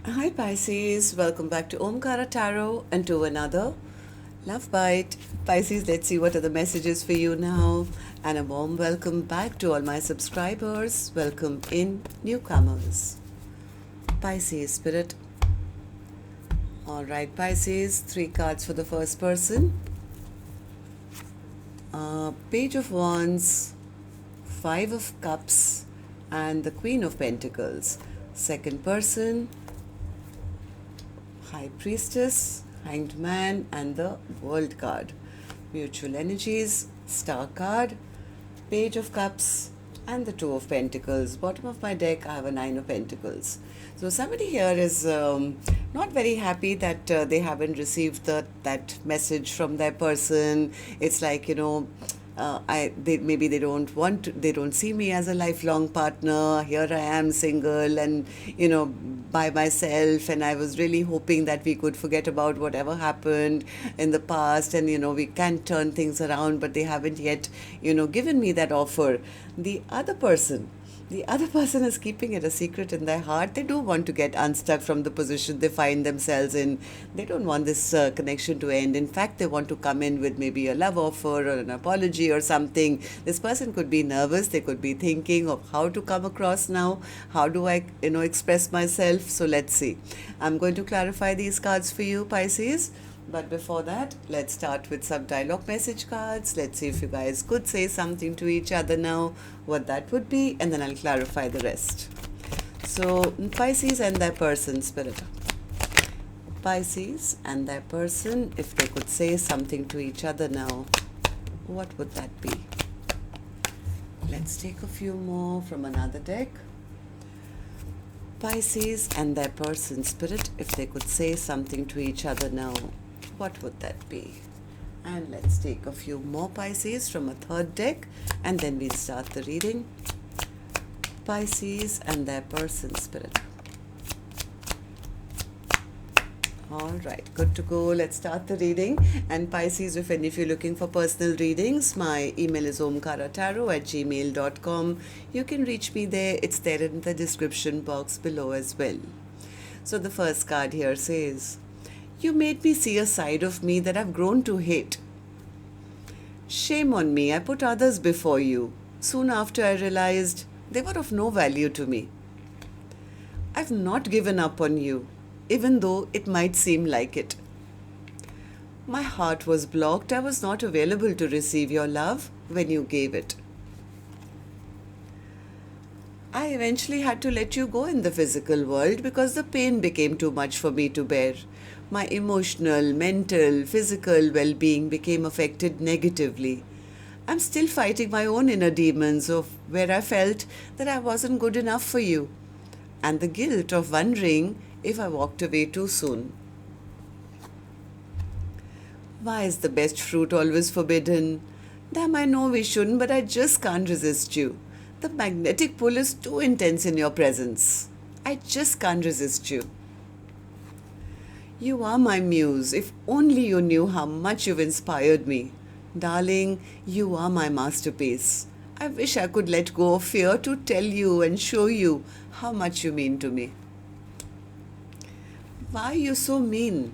Hi Pisces, welcome back to Omkaratarot and to another Love Bite. Pisces, let's see what are the messages for you now. And a warm welcome back to all my subscribers. Welcome in newcomers. Pisces Spirit. Alright Pisces, 3 cards for the first person. Page of Wands, 5 of Cups and the Queen of Pentacles. Second person, High Priestess, Hanged Man and the World card. Mutual energies, Star card, Page of Cups and the Two of Pentacles. Bottom of my deck I have a 9 of Pentacles. So somebody here is not very happy that they haven't received that message from their person. It's like, maybe they don't see me as a lifelong partner. Here I am single and by myself, and I was really hoping that we could forget about whatever happened in the past, and we can turn things around, but they haven't yet given me that offer. The other person is keeping it a secret in their heart. They do want to get unstuck from the position they find themselves in. They don't want this connection to end. In fact, they want to come in with maybe a love offer or an apology or something. This person could be nervous. They could be thinking of how to come across now. How do I, express myself? So let's see. I'm going to clarify these cards for you, Pisces. But before that, let's start with some dialogue message cards. Let's see if you guys could say something to each other now, what that would be, and then I'll clarify the rest. So, Pisces and their person, Spirit. Pisces and their person, if they could say something to each other now, what would that be? Let's take a few more from another deck. Pisces and their person, Spirit, if they could say something to each other now, what would that be? And let's take a few more Pisces from a third deck, and then we'll start the reading. Pisces and their person, Spirit. Alright, good to go. Let's start the reading. And Pisces, if you're looking for personal readings, my email is omkaratarot@gmail.com. You can reach me there. It's there in the description box below as well. So the first card here says, you made me see a side of me that I've grown to hate. Shame on me, I put others before you. Soon after I realized they were of no value to me. I've not given up on you, even though it might seem like it. My heart was blocked. I was not available to receive your love when you gave it. I eventually had to let you go in the physical world because the pain became too much for me to bear. My emotional, mental, physical well-being became affected negatively. I'm still fighting my own inner demons of where I felt that I wasn't good enough for you, and the guilt of wondering if I walked away too soon. Why is the best fruit always forbidden? Damn, I know we shouldn't, but I just can't resist you. The magnetic pull is too intense in your presence. I just can't resist you. You are my muse. If only you knew how much you've inspired me. Darling, you are my masterpiece. I wish I could let go of fear to tell you and show you how much you mean to me. Why are you so mean?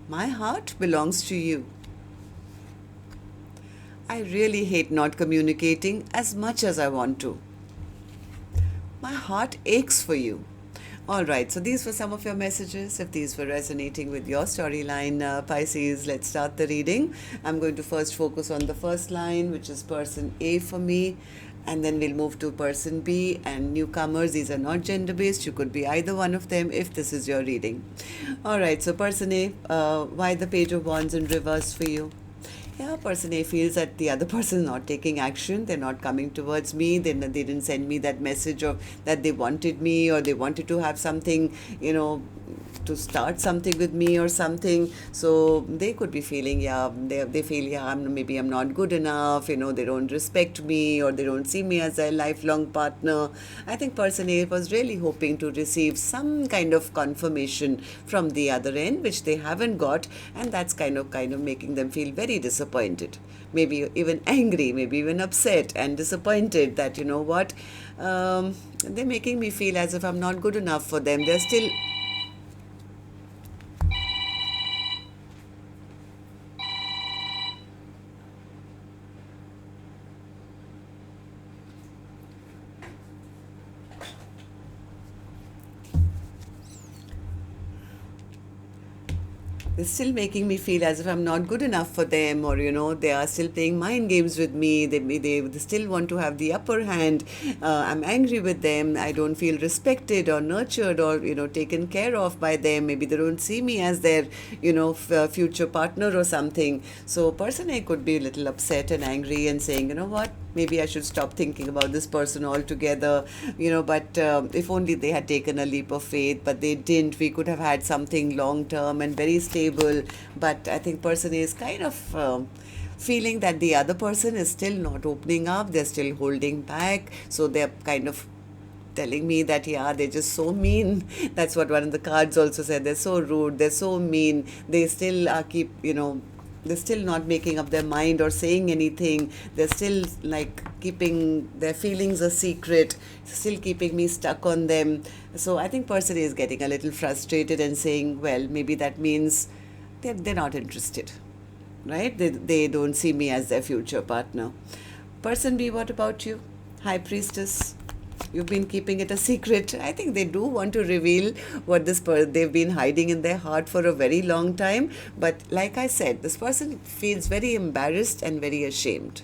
My heart belongs to you. I really hate not communicating as much as I want to. My heart aches for you. Alright, so these were some of your messages. If these were resonating with your storyline, Pisces, let's start the reading. I'm going to first focus on the first line, which is person A for me, and then we'll move to person B and newcomers. These are not gender-based. You could be either one of them if this is your reading. Alright, so person A, why the Page of Wands in reverse for you? Yeah, person A feels that the other person is not taking action. They're not coming towards me. They didn't send me that message of that they wanted me, or they wanted to have something, to start something with me or something. So they could be feeling, yeah, they feel, yeah, maybe I'm not good enough, they don't respect me, or they don't see me as a lifelong partner. I think person A was really hoping to receive some kind of confirmation from the other end, which they haven't got, and that's kind of making them feel very disappointed, maybe even angry, maybe even upset and disappointed that, what, they're making me feel as if I'm not good enough for them. They're still they're still making me feel as if I'm not good enough for them, or they are still playing mind games with me. They still want to have the upper hand. I'm angry with them. I don't feel respected or nurtured or taken care of by them. Maybe they don't see me as their future partner or something. So person A could be a little upset and angry and saying, what, maybe I should stop thinking about this person altogether, but if only they had taken a leap of faith, but they didn't. We could have had something long term and very stable. But I think person is kind of feeling that the other person is still not opening up, they're still holding back. So they're kind of telling me that, yeah, they're just so mean. That's what one of the cards also said. They're so rude, they're so mean. They still they're still not making up their mind or saying anything. They're still like keeping their feelings a secret, still keeping me stuck on them. So I think person is getting a little frustrated and saying, well, maybe that means they're not interested, right? They don't see me as their future partner. Person B, what about you? High Priestess. You've been keeping it a secret. I think they do want to reveal what they've been hiding in their heart for a very long time. But like I said, this person feels very embarrassed and very ashamed.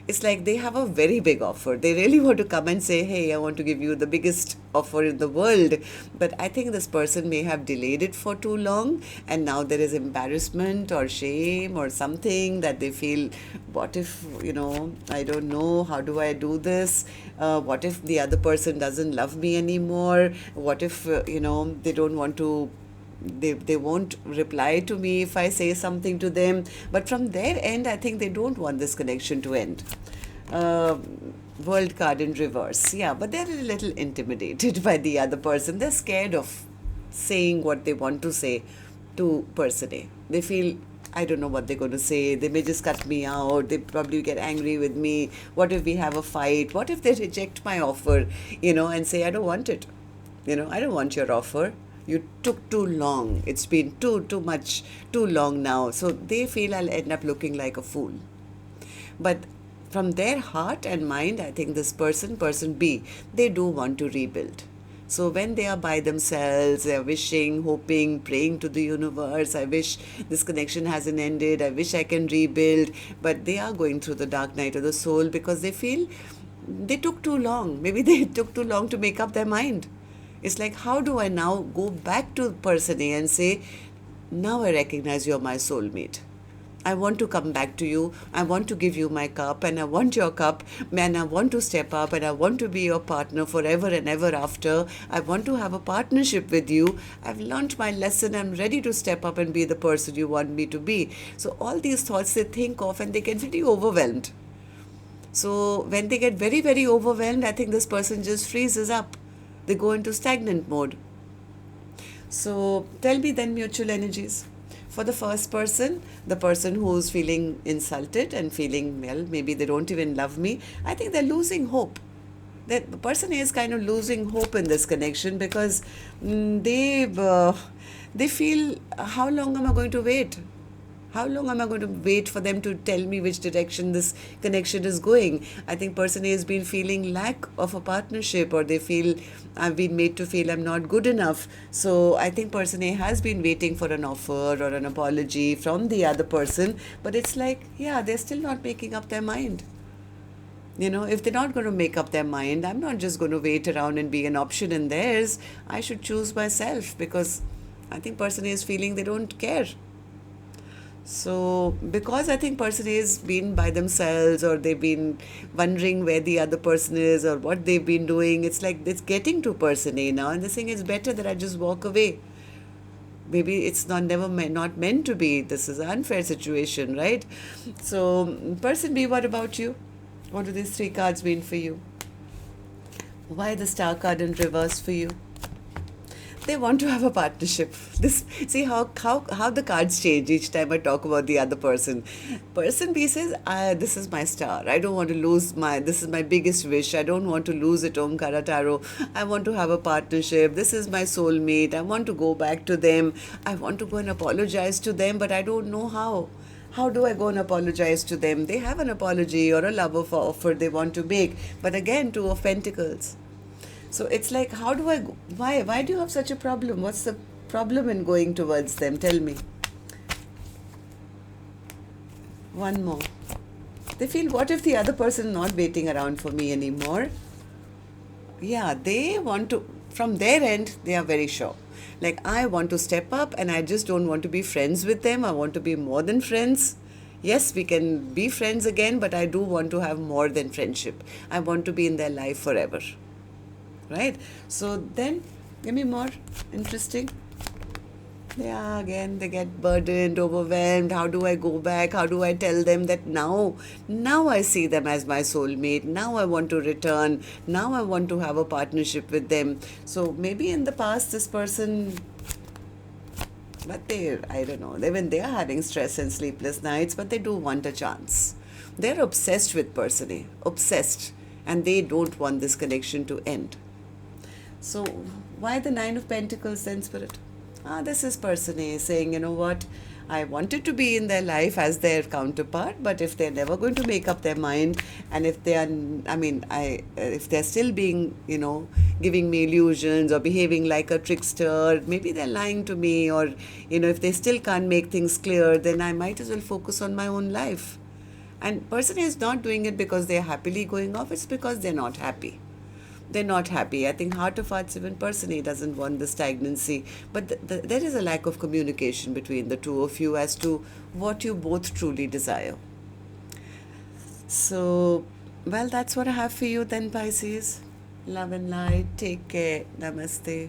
It's like they have a very big offer. They really want to come and say, hey, I want to give you the biggest offer in the world. But I think this person may have delayed it for too long, and now there is embarrassment or shame or something that they feel, what if, I don't know, how do I do this? What if the other person doesn't love me anymore? What if, they don't want to they won't reply to me if I say something to them. But from their end, I think they don't want this connection to end. World card in reverse. Yeah, but they're a little intimidated by the other person. They're scared of saying what they want to say to person A. They feel, I don't know what they're going to say. They may just cut me out. They probably get angry with me. What if we have a fight? What if they reject my offer, and say, I don't want it. I don't want your offer. You took too long. It's been too long now. So they feel I'll end up looking like a fool. But from their heart and mind, I think this person B, they do want to rebuild. So when they are by themselves, they're wishing, hoping, praying to the universe, I wish this connection hasn't ended, I wish I can rebuild. But they are going through the dark night of the soul because they feel they took too long. Maybe they took too long to make up their mind. It's like, how do I now go back to person A and say, now I recognize you're my soulmate. I want to come back to you. I want to give you my cup, and I want your cup, and I want to step up, and I want to be your partner forever and ever after. I want to have a partnership with you. I've learned my lesson. I'm ready to step up and be the person you want me to be. So all these thoughts they think of, and they get very overwhelmed. So when they get very, very overwhelmed, I think this person just freezes up. They go into stagnant mode. So tell me then mutual energies. For the first person, the person who's feeling insulted and feeling, well, maybe they don't even love me, I think they're losing hope. The person is kind of losing hope in this connection because they feel, how long am I going to wait? How long am I going to wait for them to tell me which direction this connection is going? I think person A has been feeling lack of a partnership, or they feel I've been made to feel I'm not good enough. So I think person A has been waiting for an offer or an apology from the other person. But it's like, yeah, they're still not making up their mind. If they're not going to make up their mind, I'm not just going to wait around and be an option in theirs. I should choose myself, because I think person A is feeling they don't care. So because I think person A has been by themselves, or they've been wondering where the other person is or what they've been doing, it's like it's getting to person A now, and they're saying it's better that I just walk away maybe it's not meant to be. This is an unfair situation, right? So, person B, what about you? What do these three cards mean for you? Why the star card in reverse for you? They want to have a partnership. This, see how the cards change each time I talk about the other person. Person B says, this is my star. I don't want to lose this is my biggest wish. I don't want to lose it, Omkaratarot. I want to have a partnership. This is my soulmate. I want to go back to them. I want to go and apologize to them, but I don't know how. How do I go and apologize to them? They have an apology or a love offer they want to make. But again, Two of Pentacles. So it's like, how do I go? Why do you have such a problem? What's the problem in going towards them? Tell me. One more. They feel, what if the other person is not waiting around for me anymore? Yeah, they want to, from their end, they are very sure. Like, I want to step up and I just don't want to be friends with them. I want to be more than friends. Yes, we can be friends again, but I do want to have more than friendship. I want to be in their life forever. Right? So then, give me more. Interesting. Yeah, again, they get burdened, overwhelmed. How do I go back? How do I tell them that now I see them as my soulmate. Now I want to return. Now I want to have a partnership with them. So maybe in the past, this person, but I don't know, they are having stress and sleepless nights, but they do want a chance. They're obsessed with person A, obsessed, and they don't want this connection to end. So why the Nine of Pentacles then, Spirit? This is person A saying, you know what, I wanted to be in their life as their counterpart, but if they're never going to make up their mind, and if they are, if they're still being, giving me illusions or behaving like a trickster, maybe they're lying to me, or, if they still can't make things clear, then I might as well focus on my own life. And person A is not doing it because they're happily going off, it's because they're not happy. They're not happy. I think heart of hearts, even person A doesn't want the stagnancy. But there is a lack of communication between the two of you as to what you both truly desire. So, well, that's what I have for you then, Pisces. Love and light. Take care. Namaste.